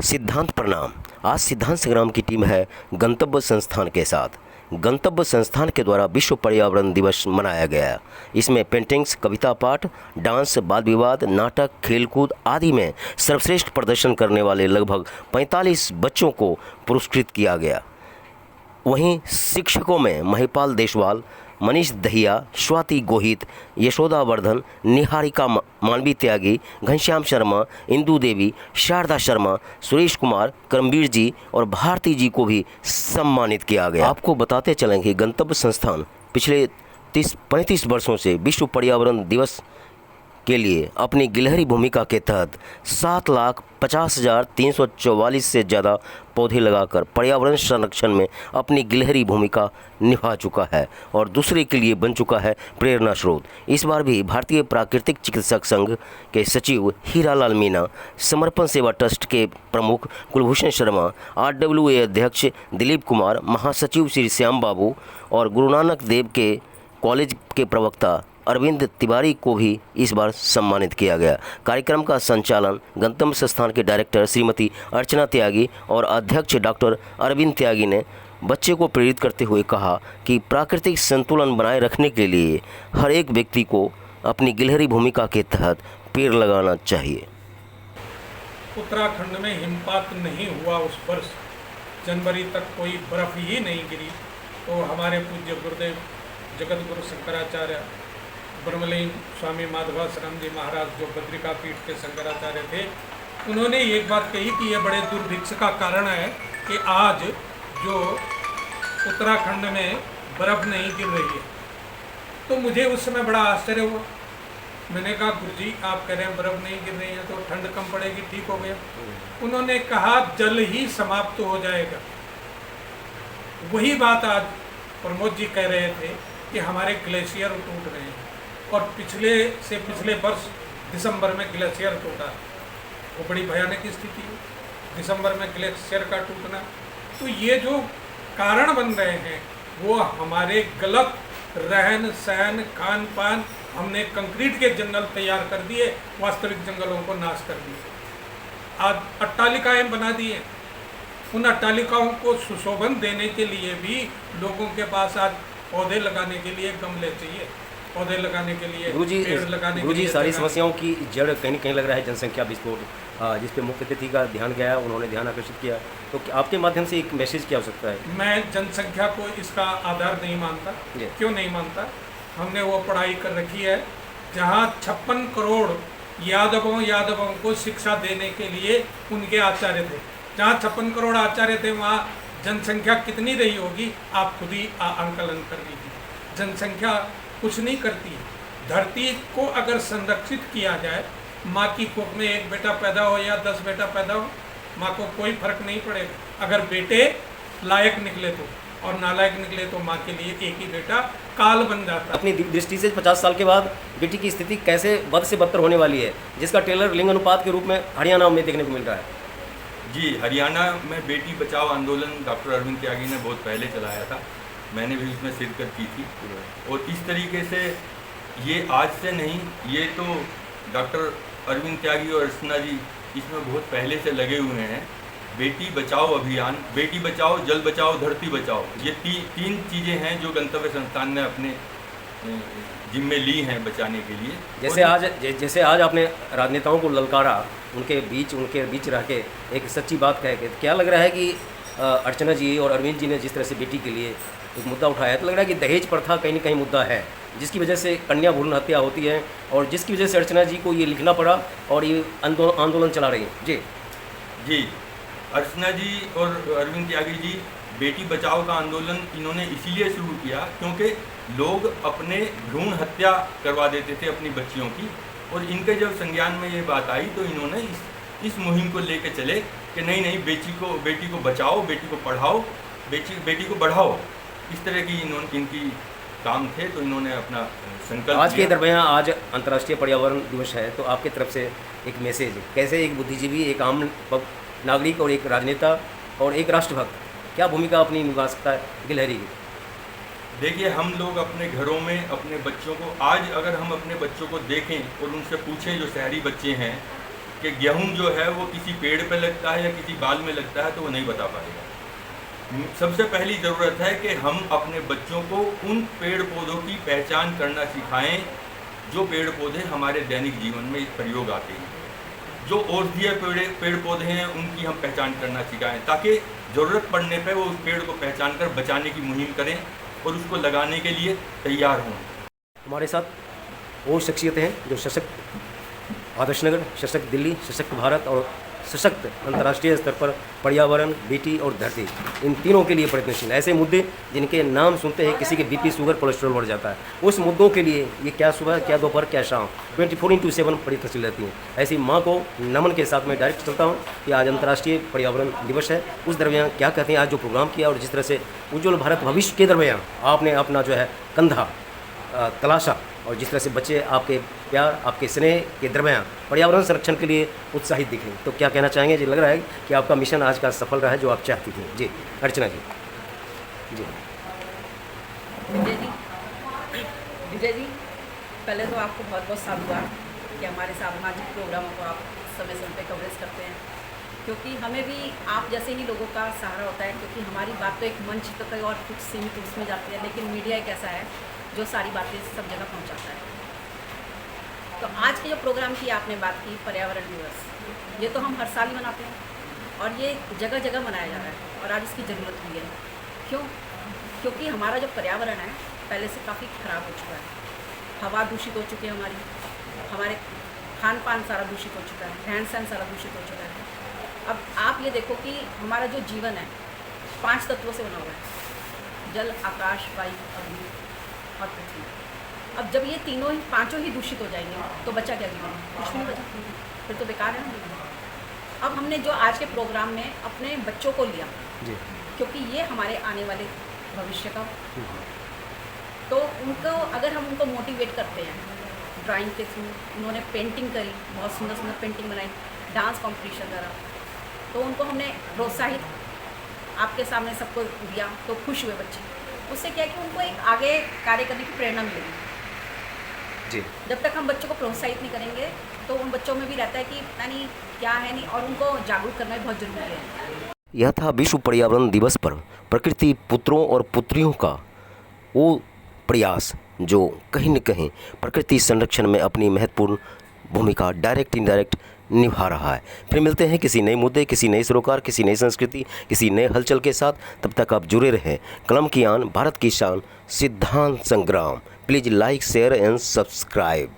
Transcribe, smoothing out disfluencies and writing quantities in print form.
सिद्धांत प्रणाम। आज सिद्धांत संग्राम की टीम है गंतव्य संस्थान के साथ। गंतव्य संस्थान के द्वारा विश्व पर्यावरण दिवस मनाया गया। इसमें पेंटिंग्स, कविता पाठ, डांस, वाद विवाद, नाटक, खेलकूद आदि में सर्वश्रेष्ठ प्रदर्शन करने वाले लगभग 45 बच्चों को पुरस्कृत किया गया। वहीं शिक्षकों में महिपाल देशवाल, मनीष दहिया, स्वाति गोहित, यशोदा वर्धन, निहारिका मानवी त्यागी, घनश्याम शर्मा, इंदू देवी, शारदा शर्मा, सुरेश कुमार, करमवीर जी और भारती जी को भी सम्मानित किया गया। आपको बताते चलें कि गंतव्य संस्थान पिछले 30-35 वर्षों से विश्व पर्यावरण दिवस के लिए अपनी गिलहरी भूमिका के तहत 7,50,344 से ज़्यादा पौधे लगाकर पर्यावरण संरक्षण में अपनी गिलहरी भूमिका निभा चुका है और दूसरे के लिए बन चुका है प्रेरणा स्रोत। इस बार भी भारतीय प्राकृतिक चिकित्सक संघ के सचिव हीरालाल मीणा, समर्पण सेवा ट्रस्ट के प्रमुख कुलभूषण शर्मा, RWA अध्यक्ष दिलीप कुमार, महासचिव श्री श्याम बाबू और गुरु नानक देव के कॉलेज के प्रवक्ता अरविंद तिवारी को भी इस बार सम्मानित किया गया। कार्यक्रम का संचालन गंतव्य संस्थान के डायरेक्टर श्रीमती अर्चना त्यागी और अध्यक्ष डॉक्टर अरविंद त्यागी ने बच्चे को प्रेरित करते हुए कहा कि प्राकृतिक संतुलन बनाए रखने के लिए हर एक व्यक्ति को अपनी गिलहरी भूमिका के तहत पेड़ लगाना चाहिए। उत्तराखंड में हिमपात नहीं हुआ उस वर्ष, जनवरी तक कोई बर्फ ही नहीं गिरी, तो हमारे पूज्य गुरुदेव जगत गुरु शंकराचार्य ब्रह्मलीन स्वामी माधवाश्रम जी महाराज, जो बद्रिका पीठ के शंकराचार्य थे, उन्होंने एक बात कही कि यह बड़े दुर्भिक्ष का कारण है कि आज जो उत्तराखंड में बर्फ़ नहीं गिर रही है। तो मुझे उस समय बड़ा आश्चर्य हुआ। मैंने कहा, गुरुजी आप कह रहे हैं बर्फ़ नहीं गिर रही है तो ठंड कम पड़ेगी, ठीक हो गया। उन्होंने कहा जल ही समाप्त हो जाएगा। वही बात आज प्रमोद जी कह रहे थे कि हमारे ग्लेशियर टूट रहे हैं और पिछले वर्ष दिसंबर में ग्लेशियर टूटा, वो बड़ी भयानक स्थिति है, दिसंबर में ग्लेशियर का टूटना। तो ये जो कारण बन रहे हैं वो हमारे गलत रहन सहन, खान पान, हमने कंक्रीट के जंगल तैयार कर दिए, वास्तविक जंगलों को नाश कर दिए। आज अट्टालिकाएं बना दी हैं, उन अट्टालिकाओं को सुशोभन देने के लिए भी लोगों के पास आज पौधे लगाने के लिए गमले चाहिए, पौधे लगाने के लिए पेड़ लगाने के लिए। सारी समस्याओं की जड़ कहीं न कहीं लग रहा है जनसंख्या विस्फोट, जिस पे मुख्य अतिथि का ध्यान गया, उन्होंने ध्यान आकर्षित किया। तो आपके माध्यम से एक मैसेज क्या हो सकता है? मैं जनसंख्या को इसका आधार नहीं मानता। क्यों नहीं मानता? हमने वो पढ़ाई कर रखी है जहाँ 56 करोड़ यादवों को शिक्षा देने के लिए उनके आचार्य थे। जहाँ 56 करोड़ आचार्य थे वहाँ जनसंख्या कितनी रही होगी, आप खुद ही आंकलन कर लीजिए। जनसंख्या कुछ नहीं करती है। धरती को अगर संरक्षित किया जाए, माँ की कोख में एक बेटा पैदा हो या 10 बेटा पैदा हो, माँ को कोई फर्क नहीं पड़ेगा। अगर बेटे लायक निकले तो, और नालायक निकले तो माँ के लिए एक ही बेटा काल बन जाता है। अपनी दृष्टि से 50 साल के बाद बेटी की स्थिति कैसे बद से बदतर होने वाली है, जिसका ट्रेलर लिंग अनुपात के रूप में हरियाणा में देखने को मिल रहा है। जी, हरियाणा में बेटी बचाओ आंदोलन डॉक्टर अरविंद त्यागी ने बहुत पहले चलाया था, मैंने भी उसमें शिरकत की थी। और इस तरीके से ये आज से नहीं, ये तो डॉक्टर अरविंद त्यागी और अर्चना जी इसमें बहुत पहले से लगे हुए हैं। बेटी बचाओ अभियान, बेटी बचाओ, जल बचाओ, धरती बचाओ, ये तीन चीज़ें हैं जो गंतव्य संस्थान ने अपने जिम्मे ली हैं बचाने के लिए। जैसे आज आपने राजनेताओं को ललकारा, उनके बीच रह के एक सच्ची बात कह के, क्या लग रहा है कि अर्चना जी और अरविंद जी ने जिस तरह से बेटी के लिए एक मुद्दा उठाया है, तो लग रहा है कि दहेज प्रथा कहीं न कहीं मुद्दा है, जिसकी वजह से कन्या भ्रूण हत्या होती है और जिसकी वजह से अर्चना जी को ये लिखना पड़ा और ये आंदोलन चला रही है। जी, अर्चना जी और अरविंद त्यागी जी बेटी बचाओ का आंदोलन इन्होंने इसीलिए शुरू किया क्योंकि लोग अपने भ्रूण हत्या करवा देते थे अपनी बच्चियों की, और इनके जब संज्ञान में ये बात आई तो इन्होंने इस मुहिम को लेकर चले कि नहीं, बेटी को बचाओ, बेटी को पढ़ाओ, बेटी को बढ़ाओ। इस तरह की इनकी काम थे, तो इन्होंने अपना संकल्प। आज के दरमियान आज अंतर्राष्ट्रीय पर्यावरण दिवस है, तो आपके तरफ से एक मैसेज, कैसे एक बुद्धिजीवी, एक आम नागरिक और एक राजनेता और एक राष्ट्रभक्त क्या भूमिका अपनी निभा सकता है गिलहरी की? देखिए, हम लोग अपने घरों में अपने बच्चों को, आज अगर हम अपने बच्चों को देखें और उनसे पूछें, जो शहरी बच्चे हैं कि गेहूं जो है वो किसी पेड़ पे लगता है या किसी बाल में लगता है तो वो नहीं बता पाएगा। सबसे पहली ज़रूरत है कि हम अपने बच्चों को उन पेड़ पौधों की पहचान करना सिखाएं जो पेड़ पौधे हमारे दैनिक जीवन में प्रयोग आते हैं। जो औषधीय पेड़ पौधे हैं उनकी हम पहचान करना सिखाएं, ताकि ज़रूरत पड़ने पर वो उस पेड़ को पहचान कर बचाने की मुहिम करें और उसको लगाने के लिए तैयार हों। हमारे साथ वो शख्सियतें हैं जो सशक्त आदर्श नगर, सशक्त दिल्ली, सशक्त भारत और सशक्त अंतर्राष्ट्रीय स्तर पर पर्यावरण, बेटी और धरती, इन तीनों के लिए प्रयत्नशील। ऐसे मुद्दे जिनके नाम सुनते ही किसी के बीपी, शुगर, कोलेस्ट्रॉल बढ़ जाता है, उस मुद्दों के लिए ये क्या सुबह, क्या दोपहर, क्या शाम 24/7 प्रयत्नशील रहती हैं। ऐसी माँ को नमन के साथ मैं डायरेक्ट चलता हूँ कि आज अंतर्राष्ट्रीय पर्यावरण दिवस है। उस दरमियान क्या कहते हैं आज जो प्रोग्राम किया और जिस तरह से उज्ज्वल भारत भविष्य के दरमियान आपने अपना जो है कंधा तलाशा और जिस तरह से बच्चे आपके प्यार, आपके स्नेह के दरमियान पर्यावरण संरक्षण के लिए उत्साहित दिखें, तो क्या कहना चाहेंगे? जी, लग रहा है कि आपका मिशन आज का सफल रहा है जो आप चाहती थी। जी, अर्चना जी। जी विजय जी, पहले तो आपको बहुत बहुत साधुवाद कि हमारे सामाजिक प्रोग्रामों को आप समय समय पे कवरेज करते हैं, क्योंकि हमें भी आप जैसे ही लोगों का सहारा होता है, क्योंकि हमारी बात तो एक मंच तक है और कुछ सीमित उसमें जाती है, लेकिन मीडिया एक ऐसा है जो सारी बातें सब जगह पहुंचाता है। तो आज के जो प्रोग्राम की आपने बात की, पर्यावरण दिवस, ये तो हम हर साल ही मनाते हैं और ये जगह जगह मनाया जा रहा है और आज इसकी ज़रूरत भी है। क्यों? क्योंकि हमारा जो पर्यावरण है पहले से काफ़ी ख़राब हो चुका है। हवा दूषित हो चुकी है हमारे खान पान सारा दूषित हो चुका है, रहन सहन सारा दूषित हो चुका है। अब आप ये देखो कि हमारा जो जीवन है 5 तत्वों से बना हुआ है, जल, आकाश, वायु, अग्नि और पृथ्वी। अब जब ये तीनों ही, पांचों ही दूषित हो जाएंगे तो बचा क्या जीवन? कुछ नहीं बचा, फिर तो बेकार है ना। अब हमने जो आज के प्रोग्राम में अपने बच्चों को लिया जी, क्योंकि ये हमारे आने वाले भविष्य का, तो उनको अगर हम उनको मोटिवेट करते हैं ड्राइंग के थ्रू, उन्होंने पेंटिंग करी, बहुत सुंदर सुंदर पेंटिंग बनाई, डांस कंपटीशन करा, तो उनको हमने प्रोत्साहित आपके सामने सबको दिया, तो खुश हुए बच्चे। उससे क्या है कि उनको एक आगे कार्य करने की प्रेरणा मिलेगी। जी, जब तक हम बच्चों को प्रोत्साहित नहीं करेंगे तो उन बच्चों में भी रहता है कि पता नहीं क्या है नहीं, और उनको जागरूक करना भी बहुत ज़रूरी है। यह था विश्व पर्यावरण दिवस पर प्रकृति पुत्रों और पुत्रियों का वो प्रयास जो कहीं न कहीं प्रकृति संरक्षण में अपनी महत्वपूर्ण भूमिका डायरेक्ट इनडायरेक्ट निभा रहा है। फिर मिलते हैं किसी नए मुद्दे, किसी नए सरोकार, किसी नई संस्कृति, किसी नए हलचल के साथ। तब तक आप जुड़े रहें कलम की आन, भारत की शान, सिद्धांत संग्राम। Please like, share and subscribe.